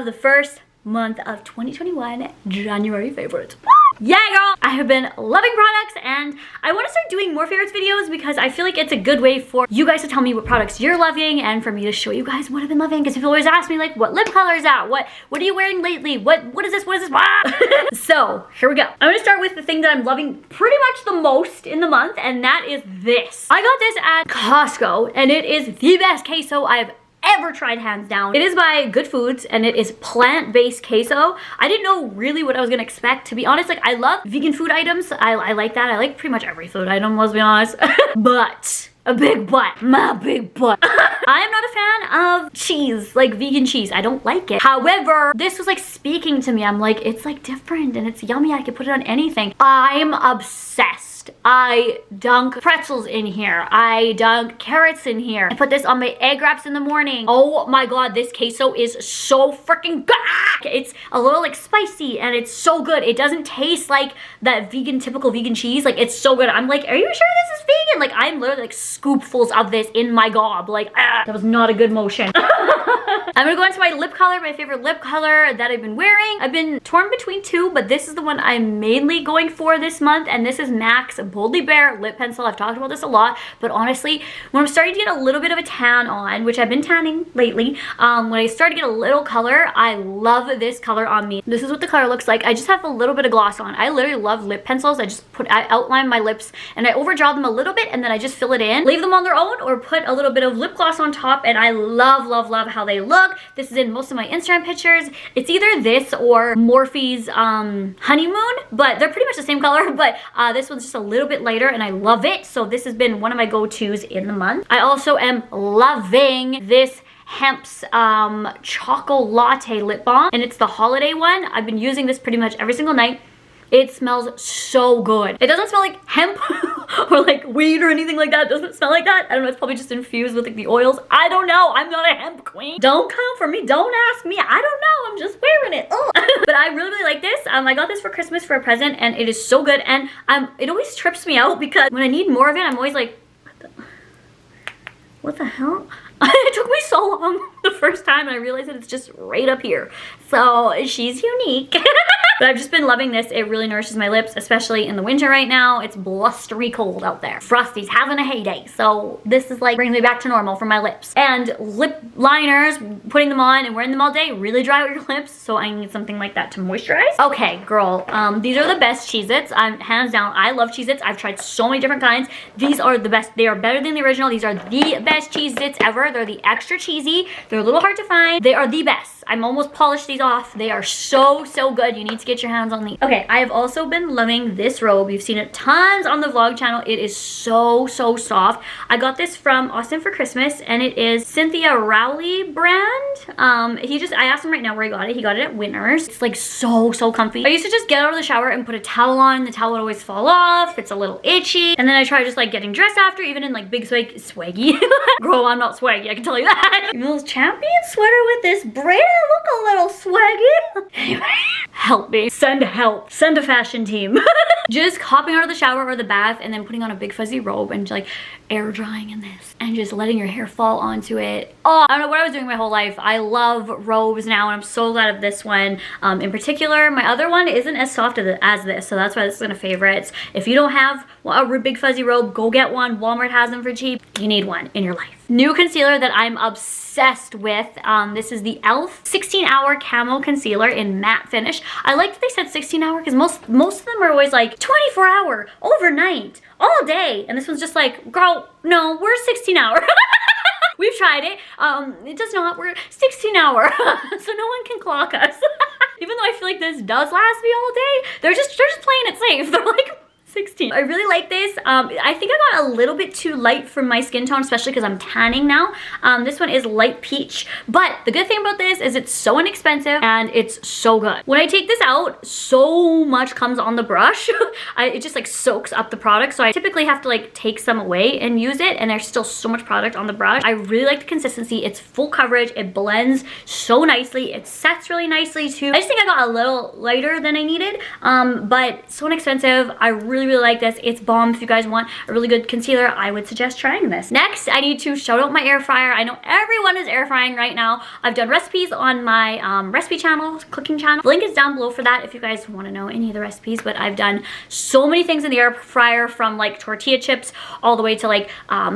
the first month of 2021, January favorites. Yeah, girl! I have been loving products and I want to start doing more favorites videos because I feel like it's a good way for you guys to tell me what products you're loving and for me to show you guys what I've been loving, because people always ask me like, what lip color is that? What are you wearing lately? What is this? What is this? So here we go. I'm gonna start with the thing that I'm loving pretty much the most in the month, and that is this. I got this at Costco and it is the best queso I've ever tried, hands down. It is by Good Foods and it is plant-based queso. I didn't know really what I was gonna expect, to be honest. Like, I love vegan food items. I like that. I like pretty much every food item, let's be honest. But a big but, my big but. I am not a fan of cheese, like vegan cheese. I don't like it. However, this was like speaking to me. I'm like, it's like different and it's yummy. I could put it on anything. I'm obsessed. I dunk pretzels in here. I dunk carrots in here. I put this on my egg wraps in the morning. Oh my god, this queso is so freaking good. It's a little like spicy and it's so good. It doesn't taste like that vegan, typical vegan cheese. Like, it's so good. I'm like, are you sure this is vegan? Like, I'm literally like scoopfuls of this in my gob. Like, that was not a good motion. I'm gonna go into my lip color, my favorite lip color that I've been wearing. I've been torn between two, but this is the one I'm mainly going for this month, and this is MAC's Boldly Bare Lip Pencil. I've talked about this a lot, but honestly, when I'm starting to get a little bit of a tan on, which I've been tanning lately, when I start to get a little color, I love this color on me. This is what the color looks like. I just have a little bit of gloss on. I literally love lip pencils. I outline my lips and I overdraw them a little bit and then I just fill it in. Leave them on their own or put a little bit of lip gloss on top, and I love, love, love how they look. This is in most of my Instagram pictures. It's either this or Morphe's Honeymoon, but they're pretty much the same color, but this one's just a little bit lighter and I love it. So this has been one of my go-tos in the month. I also am loving this Hemp's Choco Latte Lip Balm, and it's the holiday one. I've been using this pretty much every single night. It smells so good. It doesn't smell like hemp or like weed or anything like that. It doesn't smell like that. I don't know, it's probably just infused with like the oils. I don't know. I'm not a hemp queen. Don't come for me. Don't ask me. I don't know. I'm just wearing it. But I really, really like this. I got this for Christmas for a present and it is so good. And it always trips me out because when I need more of it, I'm always like, what the hell? It took me so long the first time and I realized that it's just right up here. So she's unique. But I've just been loving this. It really nourishes my lips, especially in the winter right now. It's blustery cold out there. Frosty's having a heyday. So this is like bringing me back to normal for my lips. And lip liners, putting them on and wearing them all day really dry out your lips. So I need something like that to moisturize. Okay, girl. These are the best Cheez-Its. Hands down, I love Cheez-Its. I've tried so many different kinds. These are the best. They are better than the original. These are the best Cheez-Its ever. They're the extra cheesy. They're a little hard to find. They are the best. I'm almost polished these off. They are so, so good. You need to get your hands on these. Okay, I have also been loving this robe. You've seen it tons on the vlog channel. It is so, so soft. I got this from Austin for Christmas, and it is Cynthia Rowley brand. I asked him right now where he got it. He got it at Winners. It's like so, so comfy. I used to just get out of the shower and put a towel on. The towel would always fall off. It's a little itchy. And then I try just like getting dressed after, even in like big swaggy. Girl, I'm not swaggy, I can tell you that. This champion sweater with this braid, I look a little swaggy. Anyway, help me. Send help. Send a fashion team. Just hopping out of the shower or the bath and then putting on a big fuzzy robe and like air drying in this and just letting your hair fall onto it. Oh, I don't know what I was doing my whole life. I love robes now and I'm so glad of this one in particular. My other one isn't as soft as this, so that's why this is one of favorites. If you don't have a big fuzzy robe, go get one. Walmart has them for cheap. You need one in your life. New concealer that I'm obsessed with. This is the e.l.f. 16-hour Camo Concealer in matte finish. I like that they said 16-hour because most of them are always like 24-hour, overnight, all day. And this one's just like, girl, no, we're 16-hour. We've tried it. It does not. We're 16-hour. So no one can clock us. Even though I feel like this does last me all day, they're just playing it safe. They're like 16. I really like this. I think I got a little bit too light for my skin tone, especially because I'm tanning now. This one is light peach, but the good thing about this is it's so inexpensive and it's so good. When I take this out, so much comes on the brush. It just like soaks up the product, so I typically have to like take some away and use it, and there's still so much product on the brush. I really like the consistency. It's full coverage. It blends so nicely. It sets really nicely too. I just think I got a little lighter than I needed, but so inexpensive. I really really like this. It's bomb. If you guys want a really good concealer, I would suggest trying this. Next, I need to shout out my air fryer. I know everyone is air frying right now. I've done recipes on my recipe channel, cooking channel. The link is down below for that if you guys want to know any of the recipes, but I've done so many things in the air fryer, from like tortilla chips all the way to like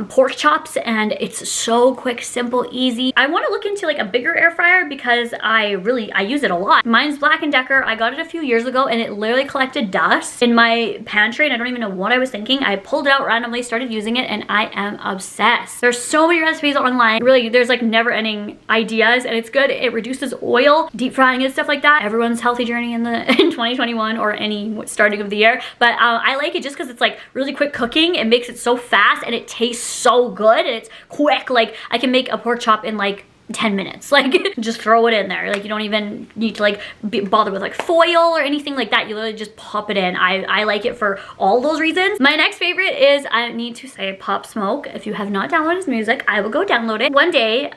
pork chops, and it's so quick, simple, easy. I want to look into like a bigger air fryer because I use it a lot. Mine's Black & Decker. I got it a few years ago and it literally collected dust in my pantry and I don't even know what I was thinking. I pulled it out randomly, started using it, and I am obsessed. There's so many recipes online. Really, there's like never ending ideas, and it's good. It reduces oil, deep frying and stuff like that. Everyone's healthy journey in 2021 or any starting of the year. But I like it just because it's like really quick cooking. It makes it so fast and it tastes so good and it's quick. Like I can make a pork chop in like 10 minutes. Like just throw it in there. Like you don't even need to like bother with like foil or anything like that. You literally just pop it in. I like it for all those reasons. My next favorite is, I need to say, Pop Smoke. If you have not downloaded his music, I will go download it. One day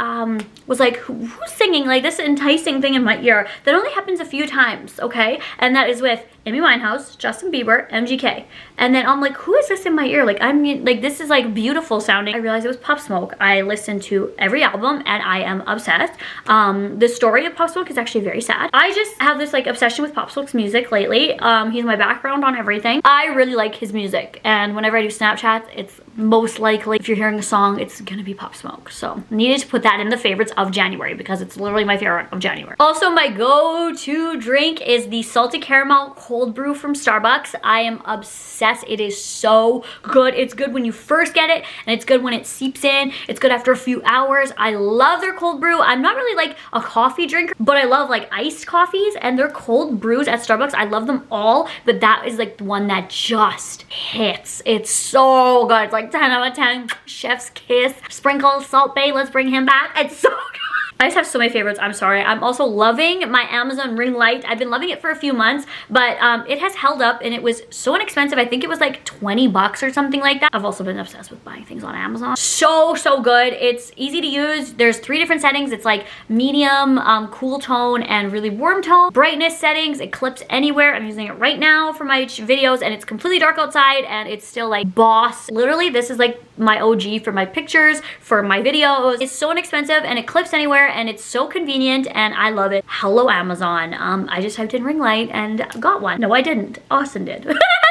was like, who's singing like this enticing thing in my ear that only happens a few times, okay? And that is with Amy Winehouse, Justin Bieber, MGK. And then I'm like, who is this in my ear? Like, I mean, like, this is like beautiful sounding. I realized it was Pop Smoke. I listened to every album and I am obsessed. The story of Pop Smoke is actually very sad. I just have this like obsession with Pop Smoke's music lately. He's my background on everything. I really like his music, and whenever I do Snapchat, it's most likely, if you're hearing a song, it's gonna be Pop Smoke. So needed to put that in the favorites of January because it's literally my favorite of January. Also, my go-to drink is the salted caramel cold brew from Starbucks. I am obsessed. It is so good. It's good when you first get it, and it's good when it seeps in. It's good after a few hours. I love their cold brew. I'm not really like a coffee drinker, but I love like iced coffees, and their cold brews at Starbucks, I love them all, but that is like the one that just hits. It's so good. It's like 10 out of 10. Chef's kiss. Sprinkles, Salt Bay, let's bring him back. It's so good. I just have so many favorites. I'm sorry. I'm also loving my Amazon ring light. I've been loving it for a few months, but it has held up, and it was so inexpensive. I think it was like 20 bucks or something like that. I've also been obsessed with buying things on Amazon. So good. It's easy to use. There's 3 different settings. It's like medium, cool tone, and really warm tone. Brightness settings, it clips anywhere. I'm using it right now for my videos, and it's completely dark outside, and it's still like boss. Literally, this is like my OG for my pictures, for my videos. It's so inexpensive, and it clips anywhere, and it's so convenient, and I love it. Hello, Amazon. I just typed in ring light and got one. No, I didn't. Austin did.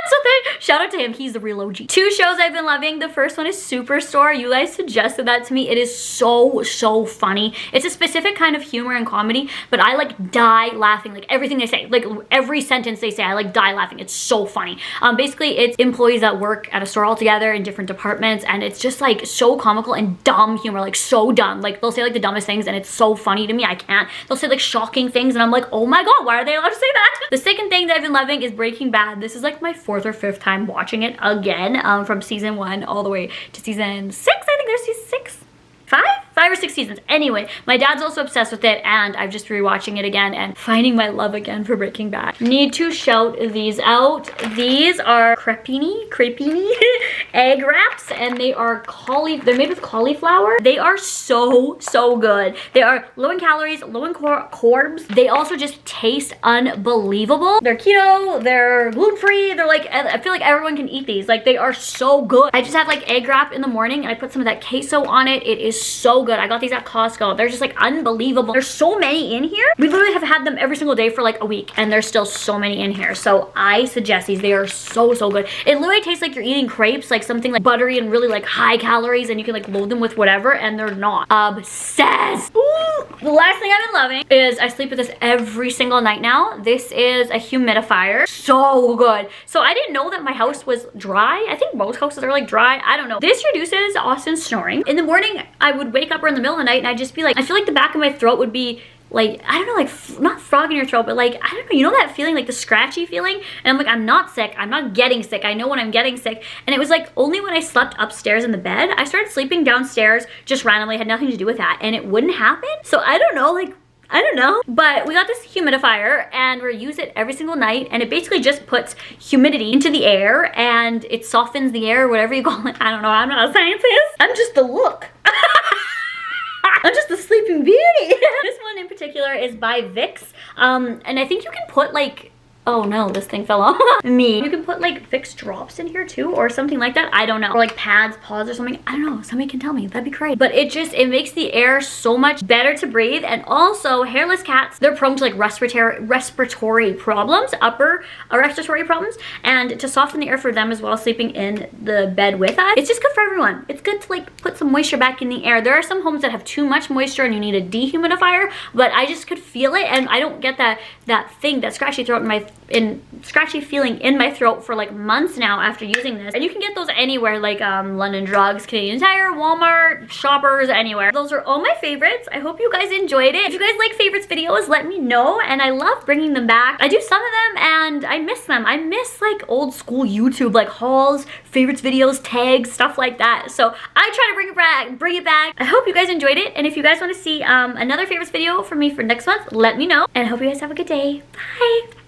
So shout out to him. He's the real OG. 2 shows I've been loving. The first one is Superstore. You guys suggested that to me. It is so funny. It's a specific kind of humor and comedy, but I like die laughing. Like everything they say, like every sentence they say, I like die laughing. It's so funny. Basically, it's employees that work at a store all together in different departments, and it's just like so comical and dumb humor, like so dumb. Like they'll say like the dumbest things, and it's so funny to me. I can't. They'll say like shocking things, and I'm like, oh my god, why are they allowed to say that? The second thing that I've been loving is Breaking Bad. This is like my 4th or 5th time watching it again, from season 1 all the way to season 6. I think there's season 6. 5 or 6 seasons. Anyway, my dad's also obsessed with it, and I'm just rewatching it again and finding my love again for Breaking Bad. Need to shout these out. These are crepini egg wraps, and they are they're made with cauliflower. They are so good. They are low in calories, low in carbs. They also just taste unbelievable. They're keto, they're gluten-free. They're like, I feel like everyone can eat these. Like, they are so good. I just have like egg wrap in the morning, and I put some of that queso on it. It is so good. I got these at Costco. They're just like unbelievable. There's so many in here. We literally have had them every single day for like a week, and there's still so many in here. So I suggest these. They are so good. It literally tastes like you're eating crepes, like something like buttery and really like high calories, and you can like load them with whatever, and they're not. Obsessed. Ooh. The last thing I've been loving is I sleep with this every single night now. This is a humidifier. So good. So I didn't know that my house was dry. I think most houses are like dry. I don't know. This reduces Austin's snoring. In the morning, I would wake up or in the middle of the night, and I'd just be like, I feel like the back of my throat would be like, I don't know, like not frog in your throat, but like, I don't know, you know that feeling, like the scratchy feeling? And I'm like, I'm not sick. I'm not getting sick. I know when I'm getting sick. And it was like only when I slept upstairs in the bed. I started sleeping downstairs just randomly, had nothing to do with that, and it wouldn't happen. So I don't know, like, I don't know. But we got this humidifier, and we use it every single night, and it basically just puts humidity into the air, and it softens the air, whatever you call it. I don't know. I'm not a scientist. I'm just the look. I'm just the sleeping beauty. This one in particular is by Vicks, and I think you can put like Oh no, this thing fell off. Me. You can put like fixed drops in here too or something like that. I don't know. Or like pads, paws or something. I don't know. Somebody can tell me. That'd be great. But it makes the air so much better to breathe. And also hairless cats, they're prone to like respiratory problems, upper respiratory problems. And to soften the air for them as well, sleeping in the bed with us, it's just good for everyone. It's good to like put some moisture back in the air. There are some homes that have too much moisture and you need a dehumidifier, but I just could feel it and I don't get that thing, that scratchy scratchy feeling in my throat for like months now after using this. And you can get those anywhere, like London Drugs, Canadian Tire, Walmart, Shoppers, anywhere. Those are all my favorites. I hope you guys enjoyed it. If you guys like favorites videos, let me know. And I love bringing them back. I do some of them and I miss them. I miss like old school YouTube, like hauls, favorites videos, tags, stuff like that. So I try to bring it back. I hope you guys enjoyed it. And if you guys want to see another favorites video from me for next month, let me know. And I hope you guys have a good day. Bye.